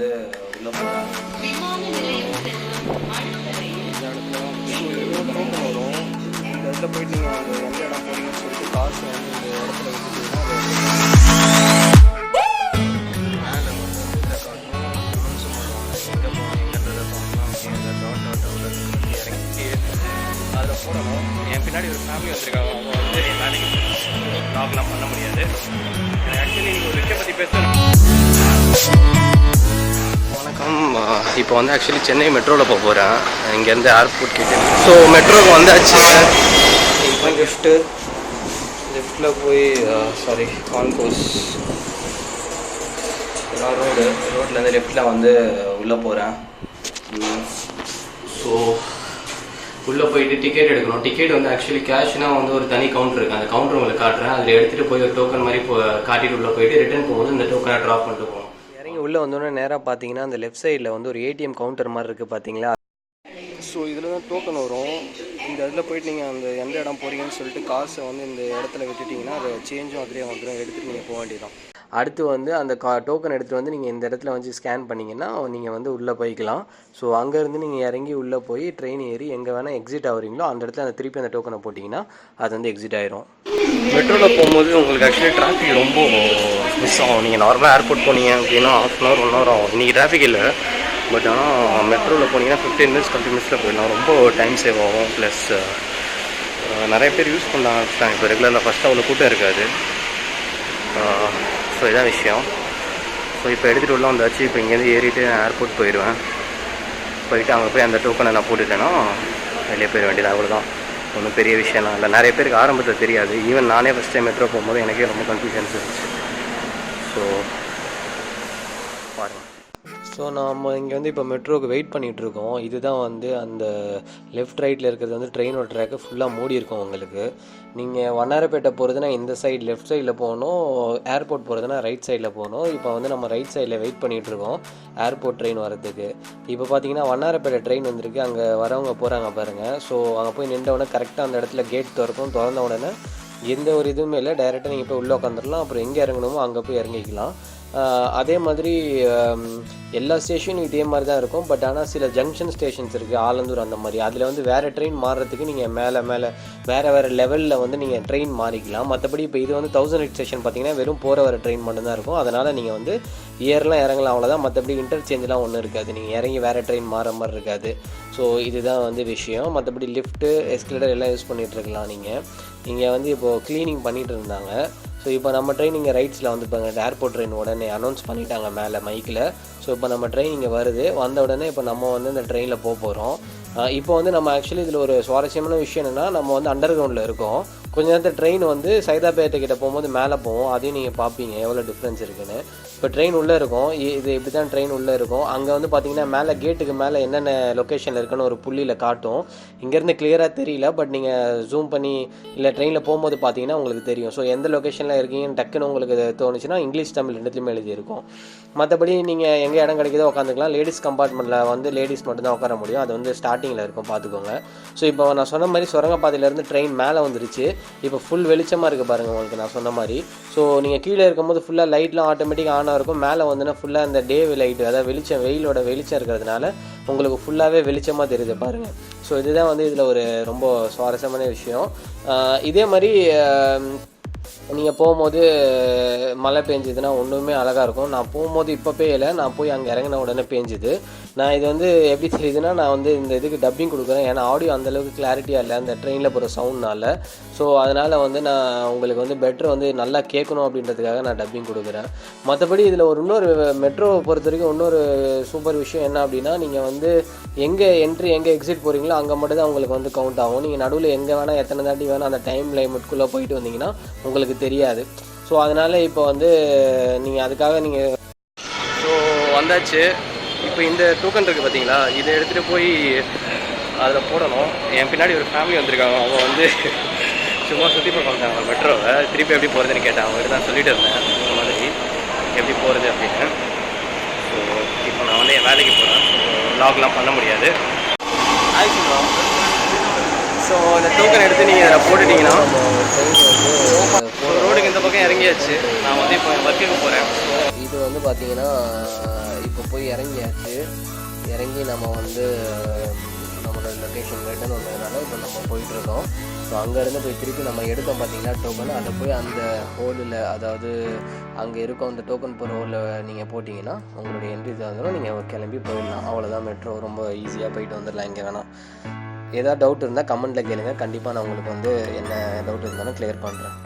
வந்து உள்ளே போகிறேன். வரும் இந்த இடத்துல போயிட்டு நீங்கள் அங்கே எந்த இடம் போகிறீங்கன்னு சொல்லிட்டு காசு வந்து இந்த இடத்துல வச்சுட்டிங்கன்னா அதில் போடணும். என் பின்னாடி ஒரு ஃபேமிலி வச்சுருக்காங்க. அவங்க வந்து என் வேலைக்கு லாக்லாம் பண்ண முடியாது. எனக்கு ஆக்சுவலி நீங்கள் ஒரு விஷயம் பற்றி பேசணும். வணக்கம். இப்போ வந்து ஆக்சுவலி சென்னை மெட்ரோவில் போக போகிறேன். இங்கேருந்து ஏர்போர்ட் கிட்டே. ஸோ மெட்ரோவுக்கு வந்தாச்சு. இப்போ லெஃப்டில் போய் சாரி கான்கோஸ் ரோட்லேருந்து லெஃப்டில் வந்து உள்ளே போகிறேன். ஸோ உள்ளே போயிட்டு டிக்கெட் எடுக்கணும். டிக்கெட் வந்து ஆக்சுவலி கேஷ்னால் வந்து ஒரு தனி கவுண்டர் இருக்குது. அந்த கவுண்டர் உங்களுக்கு காட்டுறேன். அதில் எடுத்துகிட்டு போய் ஒரு டோக்கன் மாதிரி காட்டிட்டு உள்ளே போயிட்டு ரிட்டர்ன் போகும்போது இந்த டோக்கனை ட்ராப் பண்ணிட்டு போகணும். இறங்கி உள்ளே வந்தோடனே நேராக பார்த்தீங்கன்னா அந்த லெஃப்ட் சைடில் வந்து ஒரு ஏடிஎம் கவுண்டர் மாதிரி இருக்குது பார்த்தீங்களா. ஸோ இதில் தான் டோக்கன் வரும். இந்த இடத்துல போயிட்டு நீங்கள் அந்த எந்த இடம் போகிறீங்கன்னு சொல்லிட்டு காசை வந்து இந்த இடத்துல விட்டுட்டிங்கன்னா அதை சேஞ்சும் அதிலே வந்துடும். எடுத்துகிட்டு நீங்கள் போக வேண்டியதான். அடுத்து வந்து அந்த டோக்கன் எடுத்துகிட்டு வந்து நீங்கள் இந்த இடத்துல வந்து ஸ்கேன் பண்ணிங்கன்னா நீங்கள் வந்து உள்ளே போய்க்கலாம். ஸோ அங்கேருந்து நீங்கள் இறங்கி உள்ளே போய் ட்ரெயின் ஏறி எங்கே வேணால் எக்ஸிட் ஆகுறீங்களோ அந்த இடத்துல அந்த திருப்பி அந்த டோக்கனை போட்டிங்கன்னா அது வந்து எக்ஸிட் ஆயிரும். மெட்ரோவில் போகும்போது உங்களுக்கு ஆக்சுவலி டிராஃபிக் ரொம்ப மிஸ் ஆகும். நீங்கள் நார்மலாக ஏர்போர்ட் போனீங்க அப்படின்னா ½ hour 1 hour ஆகும். இன்றைக்கி டிராஃபிக் இல்லை. பட் ஆனால் மெட்ரோவில் போனீங்கன்னா 15 minutes 20 minutes போயிடலாம். ரொம்ப டைம் சேவ் ஆகும். ப்ளஸ் நிறைய பேர் யூஸ் பண்ண ஆரம்பிச்சிட்டாங்க இப்போ ரெகுலரில். ஃபஸ்ட்டு அவ்வளோ கூட்டம் இருக்காது. ஸோ இதான் விஷயம். ஸோ இப்போ எடுத்துகிட்டு உள்ள வந்தாச்சு. இப்போ இங்கேருந்து ஏறிட்டு ஏர்போர்ட் போயிடுவேன். போயிட்டு அங்கே போய் அந்த டோக்கனை நான் போட்டுட்டேன்னா வெளியே போயிட வேண்டியது. அவ்வளோதான். ஒன்றும் பெரிய விஷயம்லாம் இல்லை. நிறைய பேருக்கு ஆரம்பத்தில் தெரியாது. ஈவன் நானே ஃபஸ்ட் டைம் மெட்ரோ போகும்போது எனக்கே ரொம்ப கன்ஃபியூஷன்ஸ் இருந்துச்சு. ஸோ பாருங்கள். ஸோ நம்ம இங்கே வந்து இப்போ மெட்ரோவுக்கு வெயிட் பண்ணிகிட்ருக்கோம். இதுதான் வந்து அந்த லெஃப்ட் ரைட்டில் இருக்கிறது வந்து ட்ரெயினோட ட்ராக்கு ஃபுல்லாக மூடி இருக்கும் உங்களுக்கு. நீங்கள் வண்ணாரப்பேட்டை போகிறதுனா இந்த சைடு லெஃப்ட் சைடில் போகணும். ஏர்போர்ட் போகிறதுனா ரைட் சைடில் போகணும். இப்போ வந்து நம்ம ரைட் சைடில் வெயிட் பண்ணிகிட்ருக்கோம் ஏர்போர்ட் ட்ரெயின் வரதுக்கு. இப்போ பார்த்தீங்கன்னா வண்ணாரப்பேட்டை ட்ரெயின் வந்திருக்கு. அங்கே வரவங்க போகிறாங்க பாருங்கள். ஸோ அங்கே போய் நின்ற உடனே கரெக்டாக அந்த இடத்துல கேட் திறக்கும். திறந்த உடனே எந்த ஒரு இதுவுமே இல்லை. டைரெக்டாக நீங்கள் போய் உள்ளே உட்காந்துடலாம். அப்புறம் எங்கே இறங்கணுமோ அங்கே போய் இறங்கிக்கலாம். அதே மாதிரி எல்லா ஸ்டேஷனும் இதே மாதிரி தான் இருக்கும். பட் ஆனால் சில ஜங்ஷன் ஸ்டேஷன்ஸ் இருக்குது, ஆலந்தூர் அந்த மாதிரி. அதில் வந்து வேறு ட்ரெயின் மாறுறதுக்கு நீங்கள் மேலே வேறு லெவலில் வந்து நீங்கள் ட்ரெயின் மாறிக்கலாம். மற்றபடி இப்போ இது வந்து 1008 ஸ்டேஷன் பார்த்தீங்கன்னா வெறும் போகிற வர ட்ரெயின் மட்டும்தான் இருக்கும். அதனால் நீங்கள் வந்து ஏறலாம் இறங்கலாம், அவ்வளோதான். மற்றபடி இன்டர்சேஞ்செலாம் ஒன்றும் இருக்காது. நீங்கள் இறங்கி வேறு ட்ரெயின் மாற மாதிரி இருக்காது. ஸோ இதுதான் வந்து விஷயம். மற்றபடி லிஃப்ட்டு எஸ்கலேட்டர் எல்லாம் யூஸ் பண்ணிகிட்ருக்கலாம். இங்கே வந்து இப்போது க்ளீனிங் பண்ணிகிட்டு இருந்தாங்க. ஸோ இப்போ நம்ம ட்ரெயின் இங்கே ரைட்ஸில் வந்து இப்போ ஏர்போர்ட் ட்ரெயின் உடனே அனௌன்ஸ் பண்ணிட்டாங்க மேலே மைக்கில். ஸோ இப்போ நம்ம ட்ரெயின் இங்கே வருது. வந்த உடனே இப்போ நம்ம வந்து இந்த ட்ரெயினில் போகிறோம். இப்போ வந்து நம்ம ஆக்சுவலி இதில் ஒரு சுவாரஸ்யமான விஷயம் என்னென்னா, நம்ம வந்து அண்டர் கிரவுண்டில் இருக்கோம். கொஞ்ச நேரத்தில் ட்ரெயின் வந்து சைதாப்பேட்டைக்கிட்ட போகும்போது மேலே போவோம். அதையும் நீங்கள் பார்ப்பீங்க எவ்வளோ டிஃப்ரென்ஸ் இருக்குன்னு. இப்போ ட்ரெயின் உள்ளே இருக்கும். இது இப்படி தான் ட்ரெயின் உள்ளே இருக்கும். அங்கே வந்து பார்த்தீங்கன்னா மேலே கேட்டுக்கு மேலே என்னென்ன லொக்கேஷனில் இருக்குன்னு ஒரு புள்ளியில் காட்டும். இங்கேருந்து கிளியராக தெரியல. பட் நீங்கள் ஜூம் பண்ணி இல்லை ட்ரெயினில் போகும்போது பார்த்தீங்கன்னா உங்களுக்கு தெரியும். ஸோ எந்த லொக்கேஷனில் இருக்கீங்கன்னு டக்குன்னு உங்களுக்கு தோணுச்சுன்னா இங்கிலீஷ் தமிழ் ரெண்டுத்துலையுமே எழுதியிருக்கும். மற்றபடி நீங்கள் எங்கே இடம் கிடைக்கிதோ உட்காந்துக்கலாம். லேடிஸ் கம்பார்ட்மெண்ட்டில் வந்து லேடிஸ் மட்டும்தான் உட்கார முடியும். அது வந்து ஸ்டார்டிங்கில் இருக்கும், பார்த்துக்கோங்க. ஸோ இப்போ நான் சொன்ன மாதிரி சுரங்கப்பாதையிலேருந்து ட்ரெயின் மேலே வந்துருச்சு. இப்போ ஃபுல் வெளிச்சமாக இருக்குது பாருங்கள் உங்களுக்கு நான் சொன்ன மாதிரி. ஸோ நீங்கள் கீழே இருக்கும்போது ஃபுல்லாக லைட்லாம் ஆட்டோமேட்டிக்காக ஆனாக இருக்கும். மேலே வந்துன்னா ஃபுல்லாக அந்த டே லைட்டு, அதாவது வெளிச்சம், வெயிலோட வெளிச்சம் இருக்கிறதுனால உங்களுக்கு ஃபுல்லாகவே வெளிச்சமாக தெரியுது பாருங்கள். ஸோ இதுதான் வந்து இதில் ஒரு ரொம்ப சுவாரஸ்யமான விஷயம். இதே மாதிரி நீங்கள் போகும்போது மழை பெஞ்சுதுன்னா ஒன்றுமே அழகாக இருக்கும். நான் போகும்போது இப்போ பெய்யலை, நான் போய் அங்கே இறங்கின உடனே பெஞ்சுது. நான் இது வந்து எப்படி தெரியுதுன்னா, நான் வந்து இந்த இதுக்கு டப்பிங் கொடுக்குறேன். ஏன்னா ஆடியோ அந்தளவுக்கு கிளாரிட்டியாக இல்லை அந்த ட்ரெயினில் போகிற சவுண்ட்னால. ஸோ அதனால் வந்து நான் உங்களுக்கு வந்து பெட்டர் வந்து நல்லா கேட்கணும் அப்படின்றதுக்காக நான் டப்பிங் கொடுக்குறேன். மற்றபடி இதில் இன்னொரு மெட்ரோவை பொறுத்த வரைக்கும் இன்னொரு சூப்பர் விஷயம் என்ன அப்படின்னா, நீங்கள் வந்து எங்கே என்ட்ரி எங்கே எக்ஸிட் போகிறீங்களோ அங்கே மட்டும் தான் உங்களுக்கு வந்து கவுண்ட் ஆகும். நீங்கள் நடுவில் எங்கே வேணால் எத்தனை தாட்டி வேணால் அந்த டைம் லிமிட்குள்ளே போயிட்டு வந்தீங்கன்னா உங்களுக்கு தெரியாது. ஸோ அதனால் இப்போ வந்து நீங்கள் அதுக்காக நீங்கள் ஸோ வந்தாச்சு. இப்போ இந்த டோக்கன் இருக்குது பார்த்தீங்களா, இதை எடுத்துகிட்டு போய் அதில் போடணும். என் பின்னாடி ஒரு ஃபேமிலி வந்திருக்காங்க. அவங்க வந்து சும்மா சுற்றி பார்க்க மெட்ரோவை திருப்பி எப்படி போகிறதுன்னு கேட்டாங்க. அவங்ககிட்ட நான் சொல்லிட்டு இருந்தேன் இந்த மாதிரி எப்படி போகிறது அப்படின்னு. ஸோ இப்போ நான் வந்து என் வேலைக்கு போகிறேன். லாக்லாம் பண்ண முடியாது. ஸோ இந்த டோக்கன் எடுத்து நீங்கள் இதில் போட்டுட்டிங்கன்னா ட்ரெயின் வந்து ரோடுக்கு இந்த பக்கம் இறங்கியாச்சு. நான் வந்து இப்போ ஒர்க்குக்கு போகிறேன். இது வந்து பார்த்தீங்கன்னா இப்போ போய் இறங்கியாச்சு. இறங்கி நம்ம வந்து நம்மளோட லொக்கேஷன் ரிட்டர்ன் வந்ததுனால இப்போ நம்ம போயிட்டுருக்கோம். ஸோ அங்கேருந்து போய் திருப்பி நம்ம எடுத்தோம் பார்த்தீங்கன்னா டோக்கன், அதை போய் அந்த ஹோலில், அதாவது அங்கே இருக்கும் அந்த டோக்கன் போகிற ஹோலில் நீங்கள் போட்டிங்கன்னா உங்களுடைய என்ட்ரி தந்துடும். நீங்கள் கிளம்பி போயிடலாம். அவ்வளோதான். மெட்ரோ ரொம்ப ஈஸியாக போயிட்டு வந்துடலாம் எங்கே வேணால். ஏதாவது டவுட் இருந்தால் கமெண்ட்டில் கேளுங்க. கண்டிப்பாக நான் உங்களுக்கு வந்து என்ன டவுட் இருந்தாலும் கிளியர் பண்ணுறேன்.